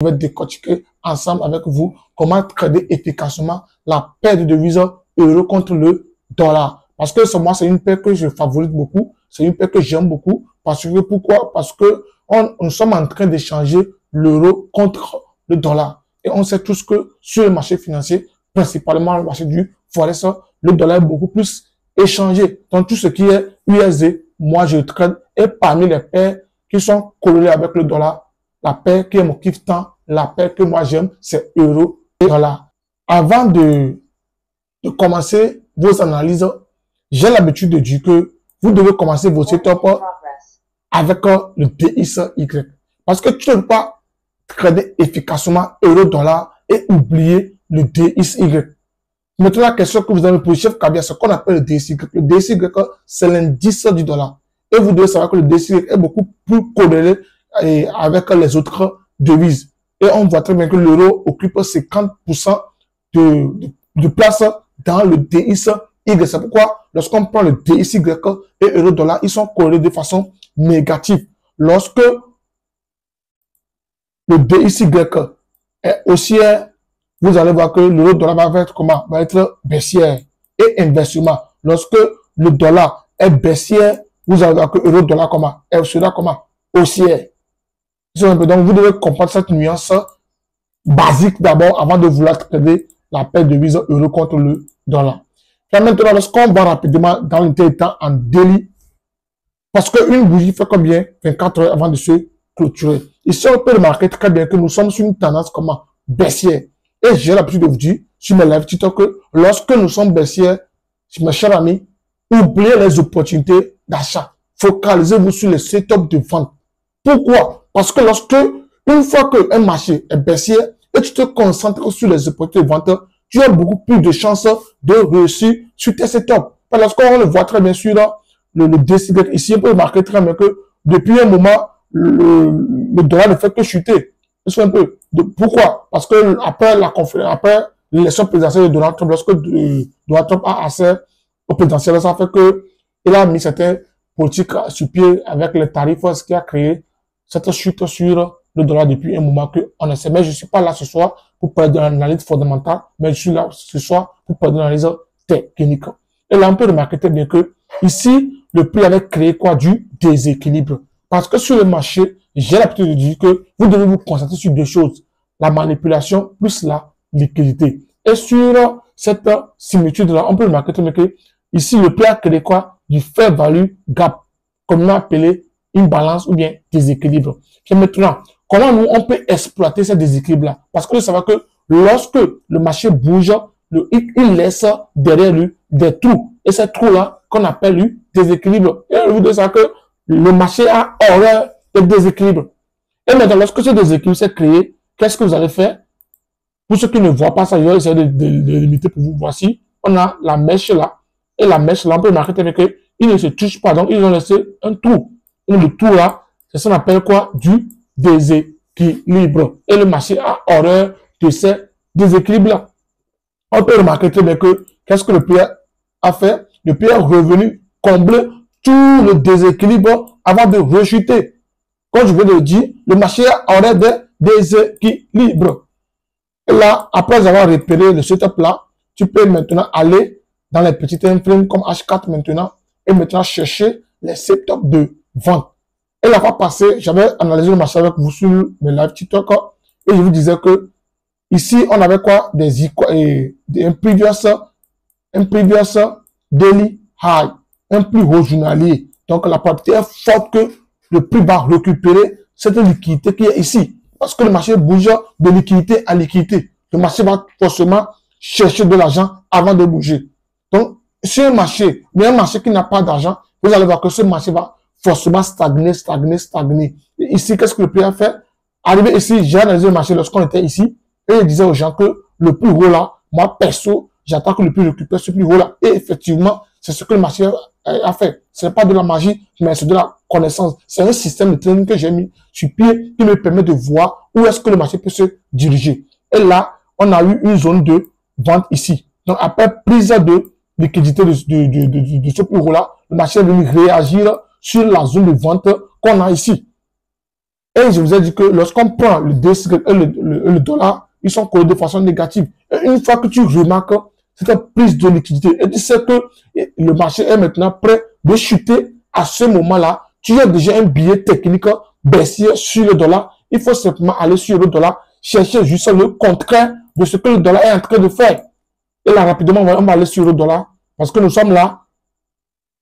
vais décortiquer ensemble avec vous comment trader efficacement la paire de devises euro contre le dollar. Parce que moi, c'est une paire que je favorise beaucoup. C'est une paire que j'aime beaucoup. Parce que, pourquoi? Parce que nous sommes en train d'échanger l'euro contre le dollar. Et on sait tous que sur le marché financier, principalement le marché du forex, le dollar est beaucoup plus échangé. Donc, tout ce qui est USD, moi, je trade. Et parmi les paires qui sont corrélées avec le dollar, la paire qui est mon kiff tant, la paire que moi j'aime, c'est euro et dollar. Avant de commencer vos analyses, j'ai l'habitude de dire que vous devez commencer vos setups avec le DXY. Parce que tu ne peux pas trader efficacement euro-dollar et oublier le DXY. Maintenant, la question que vous avez posée, chef Kabia, c'est ce qu'on appelle le DXY. Le DXY, c'est l'indice du dollar. Et vous devez savoir que le DXY est beaucoup plus corrélé avec les autres devises. Et on voit très bien que l'euro occupe 50% de place dans le DXY. C'est pourquoi, lorsqu'on prend le DXY et euro-dollar, ils sont corrélés de façon négative. Lorsque le DXY est haussière, vous allez voir que l'euro-dollar va être comment? Va être baissière. Et inversement, lorsque le dollar est baissière, vous allez voir que l'euro-dollar sera comment? Haussière. Donc, vous devez comprendre cette nuance basique d'abord avant de vouloir trader la paire de devises euro contre le dollar. Et maintenant, lorsqu'on va rapidement dans l'intertemps en daily, parce qu'une bougie fait combien? 24 heures avant de se clôturer. Ici, on peut remarquer très bien que nous sommes sur une tendance comment? Baissière. Et j'ai l'habitude de vous dire sur mes lives TikTok que lorsque nous sommes baissières, mes chers amis, oubliez les opportunités d'achat. Focalisez-vous sur les setups de vente. Pourquoi? Parce que une fois qu'un marché est baissier et tu te concentres sur les opportunités de vente, tu as beaucoup plus de chances de réussir sur tes setups. Parce qu'on le voit très bien sur le DXY. Ici, on peut remarquer très bien que depuis un moment, le dollar ne fait que chuter. Un peu. Pourquoi? Parce que après l'élection présidentielle de Donald Trump, lorsque Donald Trump a accès au présidentiel, ça fait que il a mis certaines politiques sur pied avec les tarifs, ce qui a créé cette chute sur le dollar depuis un moment qu'on ne sait. Mais je ne suis pas là ce soir pour parler de l'analyse fondamentale, mais je suis là ce soir pour parler de l'analyse technique. Et là, on peut remarquer bien que ici, le prix avait créé quoi? Du déséquilibre. Parce que sur le marché, j'ai l'habitude de dire que vous devez vous concentrer sur deux choses. La manipulation plus la liquidité. Et sur cette similitude-là, on peut remarquer que ici, le prix a créé quoi? Du fair value gap, comme on a appelé une balance ou bien déséquilibre. Et maintenant, comment nous, on peut exploiter ce déséquilibre-là? Parce que vous savez que lorsque le marché bouge, il laisse derrière lui des trous. Et ces trous-là, qu'on appelle lui déséquilibre. Et vous devez savoir que le marché a horreur de déséquilibre. Et maintenant, lorsque ce déséquilibre s'est créé, qu'est-ce que vous allez faire? Pour ceux qui ne voient pas ça, je vais essayer de limiter pour vous. Voici, on a la mèche là. Et la mèche là, on peut remarquer qu'il ne se touche pas. Donc, ils ont laissé un trou. Et le trou là, c'est ce qu'on appelle quoi? Du déséquilibre. Et le marché a horreur de ces déséquilibres-là. On peut remarquer très bien que qu'est-ce que le prix a fait? Le prix est revenu combler tout le déséquilibre avant de rechuter. Comme je viens de le dire, le marché a horreur de déséquilibre. Et là, après avoir repéré le setup là, tu peux maintenant aller dans les petits time frames comme H4 maintenant et maintenant chercher les setups de vente. Et la fois passée, j'avais analysé le marché avec vous sur mes live TikTok et je vous disais que ici, on avait quoi? Un previous daily high, un plus haut journalier. Donc, la probabilité est forte que le prix va récupérer cette liquidité qui est ici. Parce que le marché bouge de liquidité à liquidité. Le marché va forcément chercher de l'argent avant de bouger. Donc, sur un marché, mais un marché qui n'a pas d'argent, vous allez voir que ce marché va forcément stagner. Et ici, qu'est-ce que le prix a fait? Arrivé ici, j'ai analysé le marché lorsqu'on était ici, et je disais aux gens que le plus haut là, moi, perso, j'attends que le prix récupère ce plus haut là. Et effectivement, c'est ce que le marché a fait. Ce n'est pas de la magie, mais c'est de la connaissance. C'est un système de trading que j'ai mis sur pied qui me permet de voir où est-ce que le marché peut se diriger. Et là, on a eu une zone de vente ici. Donc, après prise de liquidité de ce plus haut là, le marché est venu réagir sur la zone de vente qu'on a ici. Et je vous ai dit que lorsqu'on prend le DXY et le dollar, ils sont collés de façon négative. Et une fois que tu remarques cette prise de liquidité, et tu sais que le marché est maintenant prêt de chuter à ce moment-là, tu as déjà un billet technique baissier sur le dollar. Il faut simplement aller sur le dollar, chercher juste le contraire de ce que le dollar est en train de faire. Et là, rapidement, on va aller sur le dollar parce que nous sommes là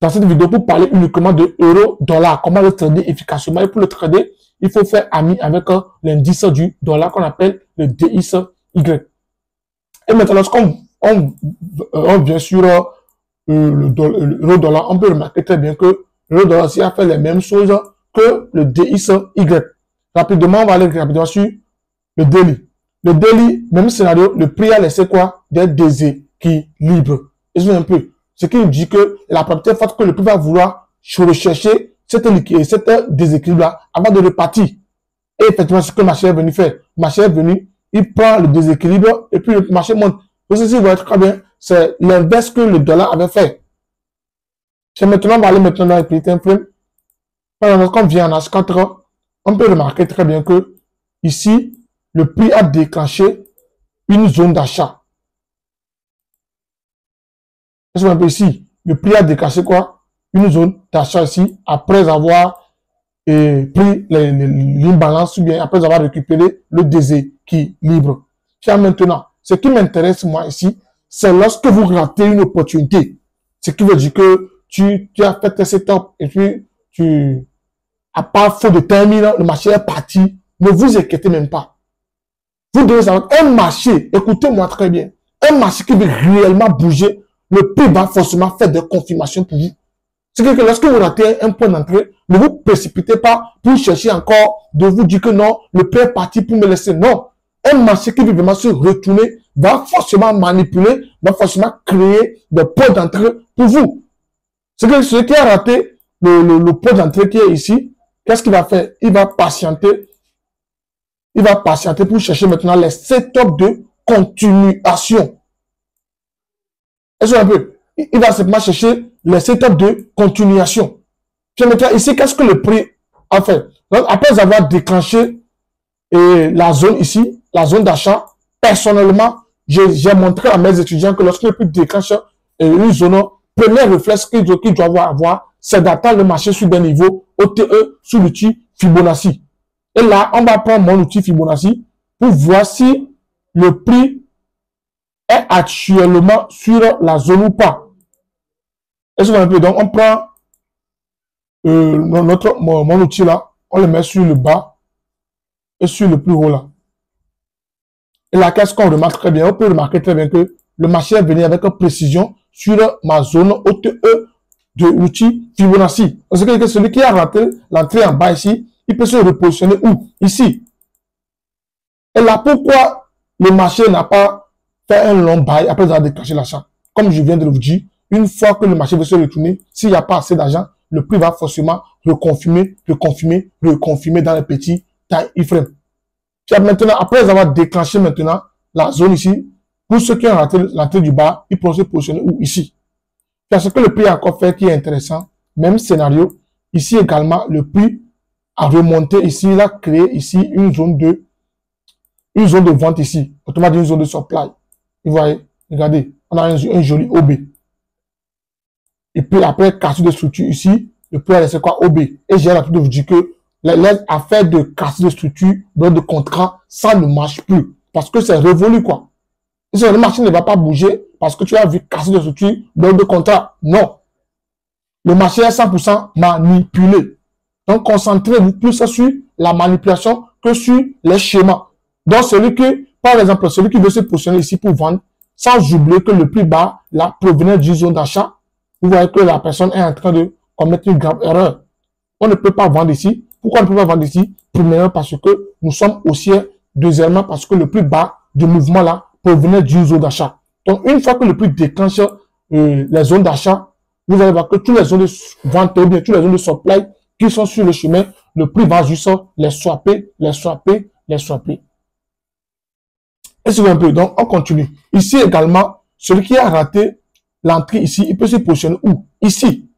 dans cette vidéo pour parler uniquement de euro-dollar, comment le trader efficacement. Et pour le trader, il faut faire ami avec l'indice du dollar qu'on appelle le DXY. Et maintenant, lorsqu'on vient sur l'euro-dollar, on peut remarquer très bien que l'euro-dollar aussi a fait les mêmes choses que le DXY. Rapidement, on va aller rapidement sur le daily. Le daily, même scénario, le prix a laissé quoi? Des déséquilibres. Et c'est un peu ce qui nous dit que la probabilité forte que le prix va vouloir rechercher cette déséquilibre-là avant de repartir. Et effectivement, ce que le marché est venu faire. Le marché est venu, il prend le déséquilibre et puis le marché monte. Donc, ceci va être très bien. C'est l'inverse que le dollar avait fait. C'est maintenant, on va aller maintenant dans les petits time frame. Par exemple, quand on vient en H4, on peut remarquer très bien que ici, le prix a déclenché une zone d'achat. C'est un peu ici. Le prix a déclenché quoi? Une zone d'achat ici, après avoir pris l'imbalance ou bien après avoir récupéré le déséquilibre. Tiens, maintenant, ce qui m'intéresse moi ici, c'est lorsque vous ratez une opportunité. Ce qui veut dire que tu as fait tes setups et puis à part faute de terminer, le marché est parti. Ne vous inquiétez même pas. Vous devez savoir, un marché, écoutez-moi très bien, un marché qui veut réellement bouger, le prix va forcément faire des confirmations pour vous. C'est que lorsque vous ratez un point d'entrée, ne vous précipitez pas pour chercher encore de vous dire que non, le prix est parti pour me laisser. Non. Un marché qui veut vraiment se retourner va forcément manipuler, va forcément créer des points d'entrée pour vous. C'est que celui qui a raté le point d'entrée qui est ici, qu'est-ce qu'il va faire? Il va patienter. Il va patienter pour chercher maintenant les setups de continuation. Est-ce un peu? Il va simplement chercher les setups de continuation. Puis maintenant, ici, qu'est-ce que le prix a fait? Donc, après avoir déclenché la zone ici, la zone d'achat, personnellement, j'ai montré à mes étudiants que lorsque le prix déclenche une zone, premier réflexe qu'il doit avoir, c'est d'attendre le marché sur des niveaux OTE sous l'outil Fibonacci. Et là, on va prendre mon outil Fibonacci pour voir si le prix est actuellement sur la zone ou pas. Est-ce qu'on peut? Donc, on prend mon outil là, on le met sur le bas et sur le plus haut là. Et là, qu'est-ce qu'on remarque très bien? On peut remarquer très bien que le marché est venu avec précision sur ma zone OTE de l'outil Fibonacci. Parce que celui qui a raté l'entrée en bas ici, il peut se repositionner où? Ici. Et là, pourquoi le marché n'a pas fait un long bail après avoir déclenché l'achat? Comme je viens de vous dire, une fois que le marché veut se retourner, s'il n'y a pas assez d'argent, le prix va forcément reconfirmer dans les petits time frame. Maintenant, après avoir déclenché maintenant la zone ici, pour ceux qui ont raté l'entrée du bas, ils pourront se positionner où? Ici. Parce que le prix a encore fait qui est intéressant, même scénario, ici également, le prix a remonté ici, il a créé ici une zone de vente ici, autrement dit une zone de supply. Vous voyez, regardez, on a un joli OB. Et puis après, cassure de structure ici, le prix a laissé quoi? OB. Et j'ai l'habitude de vous dire que les affaires de cassure de structure, de contrat, ça ne marche plus. Parce que c'est révolu quoi. Et le marché ne va pas bouger parce que tu as vu cassure de structure, de contrat. Non. Le marché est 100% manipulé. Donc, concentrez-vous plus sur la manipulation que sur les schémas. Donc, par exemple, celui qui veut se positionner ici pour vendre, sans oublier que le plus bas, là, provenait d'une zone d'achat, vous voyez que la personne est en train de commettre une grave erreur. On ne peut pas vendre ici. Pourquoi on ne peut pas vendre ici? Premièrement, parce que nous sommes haussiers. Deuxièmement, parce que le plus bas du mouvement là provenait d'une zone d'achat. Donc, une fois que le prix déclenche les zones d'achat, vous allez voir que toutes les zones de vente ou bien toutes les zones de supply qui sont sur le chemin, le prix va juste les swapper. Et c'est un peu. Donc, on continue. Ici également, celui qui a raté l'entrée ici, il peut se positionner où? Ici.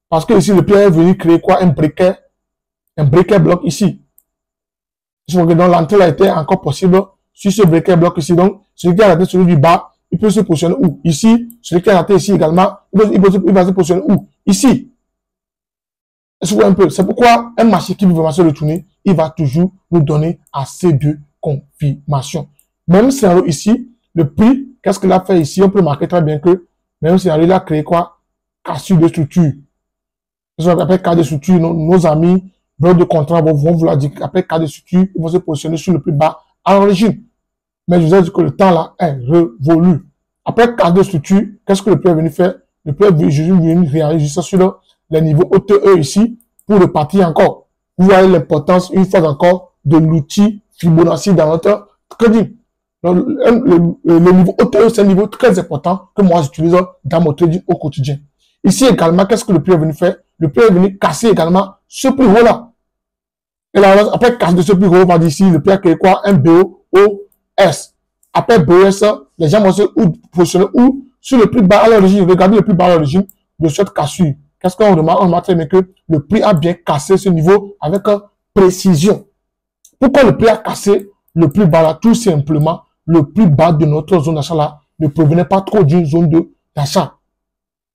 Parce que ici, le prix est venu créer quoi? Un briquet bloc ici. Donc l'entrée a été encore possible sur ce breaker bloc ici. Donc, celui qui a raté celui du bas, il peut se positionner où? Ici. Celui qui a raté ici également, il va se positionner où? Ici. Un peu. C'est pourquoi un marché qui veut vraiment se retourner, il va toujours nous donner assez de confirmation. Même scénario ici, le prix, qu'est-ce qu'il a fait ici? On peut marquer très bien que même scénario, il a créé quoi? Cassure de structure. Après cas de structure, nos amis, blocs de contrat vont vouloir dire qu'après cas de structure, ils vont se positionner sur le plus bas à l'origine. Mais je vous ai dit que le temps là est révolu. Après cas de structure, qu'est-ce que le prix est venu faire? Le prix est venu réaliser sur les niveaux OTE ici pour repartir encore. Vous voyez l'importance, une fois encore, de l'outil Fibonacci dans notre trading. Le niveau OTE, c'est un niveau très important que moi j'utilise dans mon trading au quotidien. Ici également, qu'est-ce que le prix est venu faire? Le prix est venu casser également ce plus haut là. Et là, après casser de ce plus haut, on va dire ici, le prix a créé quoi? Un BOS. Après BOS, les gens vont se positionner où? Sur le plus bas à l'origine. Regardez le plus bas à l'origine de cette cassure. Qu'est-ce qu'on remarque? On remarque très bien que le prix a bien cassé ce niveau avec précision. Pourquoi le prix a cassé le plus bas là? Tout simplement, le plus bas de notre zone d'achat là ne provenait pas trop d'une zone d'achat.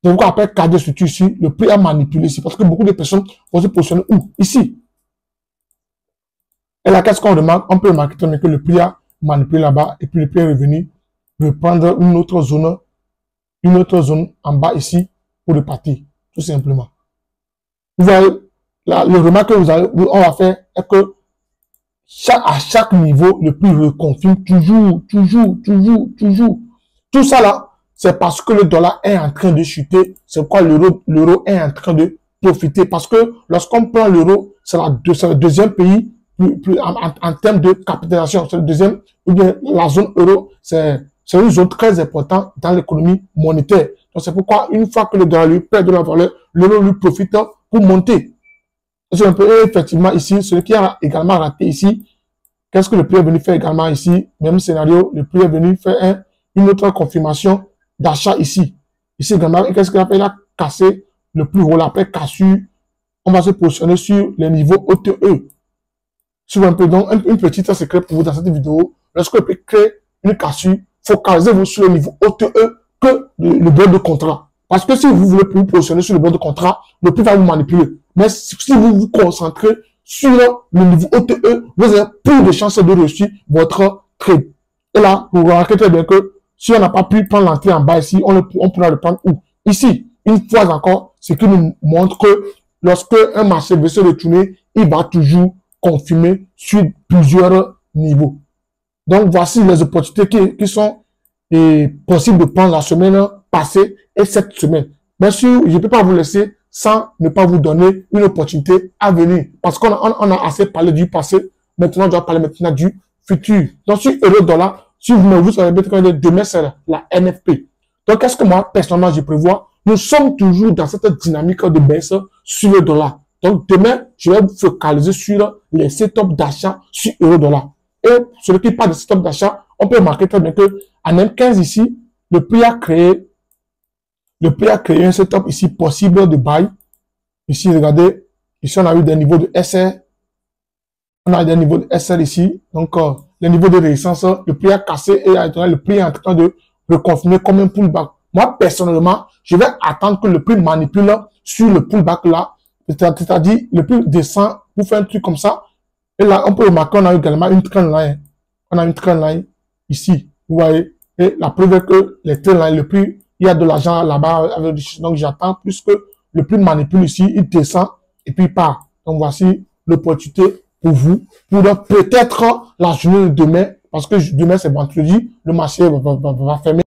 Donc, après cas de structure ici, le prix a manipulé ici. Parce que beaucoup de personnes vont se positionner où? Ici. Et là, qu'est-ce qu'on remarque? On peut remarquer que le prix a manipulé là-bas. Et puis le prix est revenu reprendre une autre zone en bas ici pour repartir. Tout simplement. Vous voyez, là, le remarque que on va faire est que à chaque niveau, le prix reconfirme toujours. Tout ça là, c'est parce que le dollar est en train de chuter. C'est pourquoi l'euro est en train de profiter. Parce que lorsqu'on prend l'euro, c'est le deuxième pays en termes de capitalisation. C'est le deuxième, ou bien la zone euro, c'est une zone très importante dans l'économie monétaire. Donc c'est pourquoi une fois que le dollar lui perd de la valeur, l'euro lui profite pour monter. C'est un peu effectivement ici, celui qui a également raté ici, qu'est-ce que le prix est venu faire également ici? Même scénario, le prix est venu faire une autre confirmation d'achat ici. Ici également, qu'est-ce qu'il a fait? Il a cassé le plus haut, après cassure. On va se positionner sur les niveaux OTE. Sur un peu, donc, une petite secret pour vous dans cette vidéo. Lorsque le prix crée une cassure, focalisez-vous sur le niveau OTE que le bloc de contrat. Parce que si vous voulez vous positionner sur le bloc de contrat, le prix va vous manipuler. Mais si vous vous concentrez sur le niveau OTE, vous avez plus de chances de réussir votre trade. Et là, vous remarquez très bien que si on n'a pas pu prendre l'entrée en bas ici, on pourra le prendre où? Ici. Une fois encore, ce qui nous montre que lorsque un marché veut se retourner, il va toujours confirmer sur plusieurs niveaux. Donc, voici les opportunités qui sont possibles de prendre la semaine passée et cette semaine. Bien sûr, je ne peux pas vous laisser sans ne pas vous donner une opportunité à venir. Parce qu'on a assez parlé du passé. Maintenant, on doit parler maintenant du futur. Donc, sur euro-dollar, si vous savez bien que demain, c'est la NFP. Donc, qu'est-ce que moi, personnellement, je prévois? Nous sommes toujours dans cette dynamique de baisse sur le dollar. Donc, demain, je vais vous focaliser sur les setups d'achat sur euro-dollar. Et celui qui parle de setup d'achat, on peut remarquer très bien que en M15 ici, le prix a créé un setup ici possible de buy. Ici, regardez, ici on a eu des niveaux de SR. On a des niveaux de SR ici. Donc, les niveaux de résistance, le prix a cassé et le prix est en train de reconfirmer comme un pullback. Moi, personnellement, je vais attendre que le prix manipule sur le pullback là. C'est-à-dire, le prix descend pour faire un truc comme ça. Et là, on peut remarquer, on a également une trendline. On a une trendline ici. Vous voyez? Et la preuve est que les trendlines, le prix, il y a de l'argent là-bas. Donc, j'attends plus que le prix manipule ici, il descend et puis il part. Donc, voici l'opportunité pour vous, pour peut-être la journée de demain, parce que demain, c'est vendredi, le marché va fermer.